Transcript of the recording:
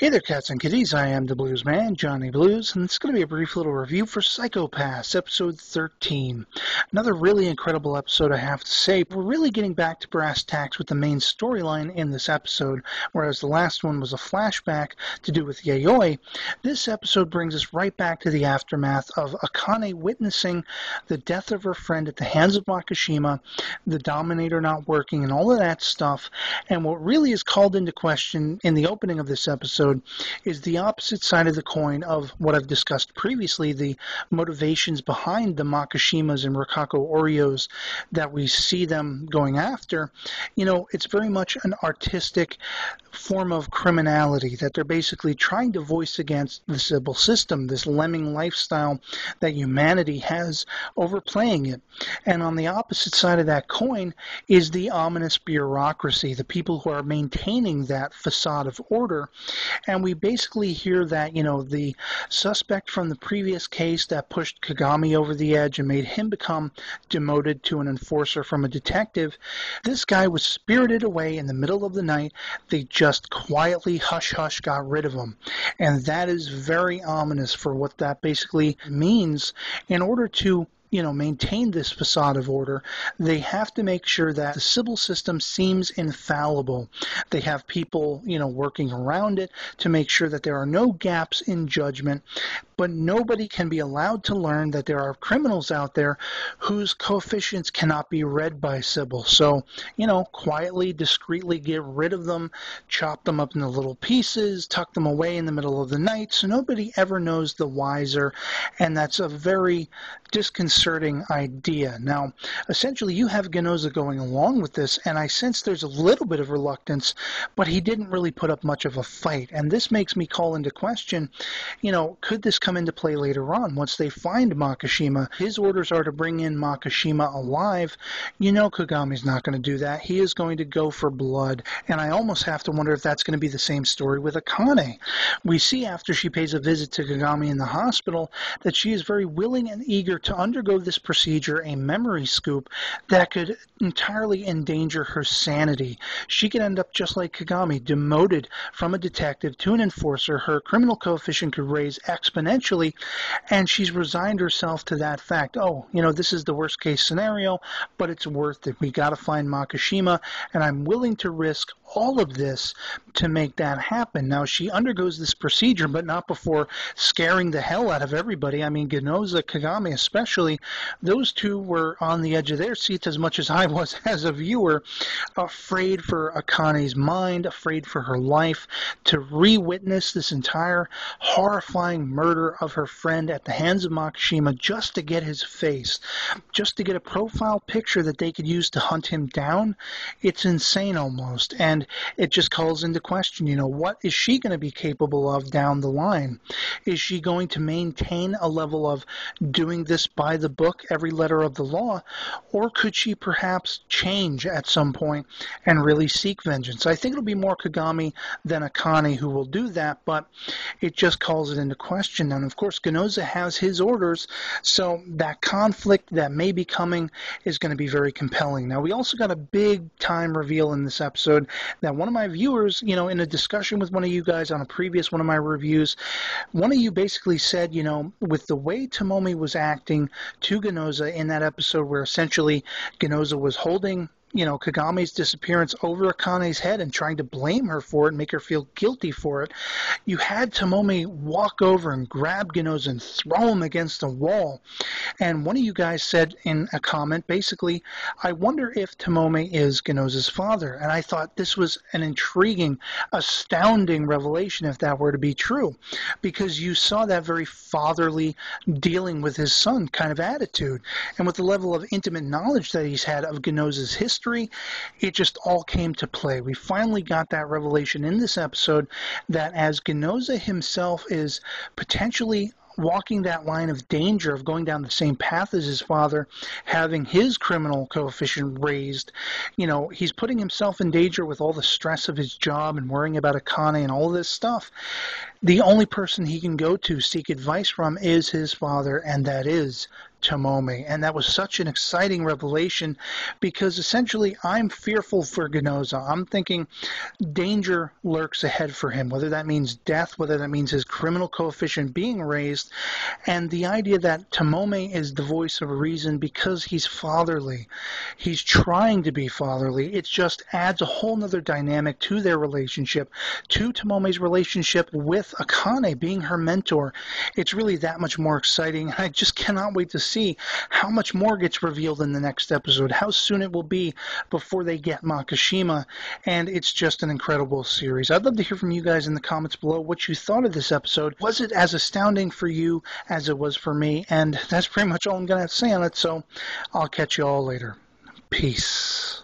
Hey there, cats and kitties. I am the Blues Man, Johnny Blues, and it's going to be a brief little review for Psycho-Pass, episode 13. Another really incredible episode, I have to say. We're really getting back to brass tacks with the main storyline in this episode, whereas the last one was a flashback to do with Yayoi. This episode brings us right back to the aftermath of Akane witnessing the death of her friend at the hands of Makishima, the Dominator not working, and all of that stuff. And what really is called into question in the opening of this episode is the opposite side of the coin of what I've discussed previously, the motivations behind the Makishimas and Rokako Oreos that we see them going after. You know, it's very much an artistic form of criminality that they're basically trying to voice against the Sibyl system, this lemming lifestyle that humanity has overplaying it. And on the opposite side of that coin is the ominous bureaucracy, the people who are maintaining that facade of order. And we basically hear that, you know, the suspect from the previous case that pushed Kagami over the edge and made him become demoted to an enforcer from a detective, this guy was spirited away in the middle of the night. They just quietly, hush-hush, got rid of him. And that is very ominous for what that basically means. In order to maintain this facade of order, they have to make sure that the Sibyl system seems infallible. They have people, working around it to make sure that there are no gaps in judgment, but nobody can be allowed to learn that there are criminals out there whose coefficients cannot be read by Sibyl. So, quietly, discreetly get rid of them, chop them up into little pieces, tuck them away in the middle of the night so nobody ever knows the wiser, and that's a very disconcerting idea. Now, essentially, you have Genoza going along with this, and I sense there's a little bit of reluctance, but he didn't really put up much of a fight, and this makes me call into question, could this come into play later on once they find Makishima? His orders are to bring in Makishima alive. Kagami's not going to do that. He is going to go for blood, and I almost have to wonder if that's going to be the same story with Akane. We see after she pays a visit to Kagami in the hospital that she is very willing and eager to undergo this procedure, a memory scoop that could entirely endanger her sanity. She could end up just like Kagami, demoted from a detective to an enforcer. Her criminal coefficient could raise exponentially, and she's resigned herself to that fact. Oh, this is the worst case scenario, but it's worth it. We got to find Makishima, and I'm willing to risk all of this to make that happen. Now, she undergoes this procedure, but not before scaring the hell out of everybody. I mean, Genoza, Kagami especially, those two were on the edge of their seats as much as I was as a viewer, afraid for Akane's mind, afraid for her life, to re-witness this entire horrifying murder of her friend at the hands of Makishima just to get his face, just to get a profile picture that they could use to hunt him down. It's insane almost, and it just calls into question, what is she going to be capable of down the line? Is she going to maintain a level of doing this by the book, every letter of the law, or could she perhaps change at some point and really seek vengeance? I think it'll be more Kagami than Akane who will do that, but it just calls it into question. And of course, Genoza has his orders, so that conflict that may be coming is going to be very compelling. Now, we also got a big time reveal in this episode that one of my viewers, in a discussion with one of you guys on a previous one of my reviews, one of you basically said, with the way Tomomi was acting to Genoza in that episode where essentially Genoza was holding Kagami's disappearance over Akane's head and trying to blame her for it and make her feel guilty for it, you had Tomomi walk over and grab Genoza and throw him against a wall. And one of you guys said in a comment, basically, I wonder if Tomomi is Genoza's father. And I thought this was an intriguing, astounding revelation if that were to be true, because you saw that very fatherly dealing with his son kind of attitude. And with the level of intimate knowledge that he's had of Genoza's history, it just all came to play. We finally got that revelation in this episode that as Genoza himself is potentially walking that line of danger of going down the same path as his father, having his criminal coefficient raised, he's putting himself in danger with all the stress of his job and worrying about Akane and all this stuff. The only person he can go to seek advice from is his father, and that is Tomomi. And that was such an exciting revelation because essentially I'm fearful for Ganoza. I'm thinking danger lurks ahead for him, whether that means death, whether that means his criminal coefficient being raised, and the idea that Tomomi is the voice of reason because he's fatherly. He's trying to be fatherly. It just adds a whole nother dynamic to their relationship, to Tomomi's relationship with Akane being her mentor. It's really that much more exciting. I just cannot wait to see how much more gets revealed in the next episode, how soon it will be before they get Makishima, and it's just an incredible series. I'd love to hear from you guys in the comments below what you thought of this episode. Was it as astounding for you as it was for me? And that's pretty much all I'm going to say on it, so I'll catch you all later. Peace.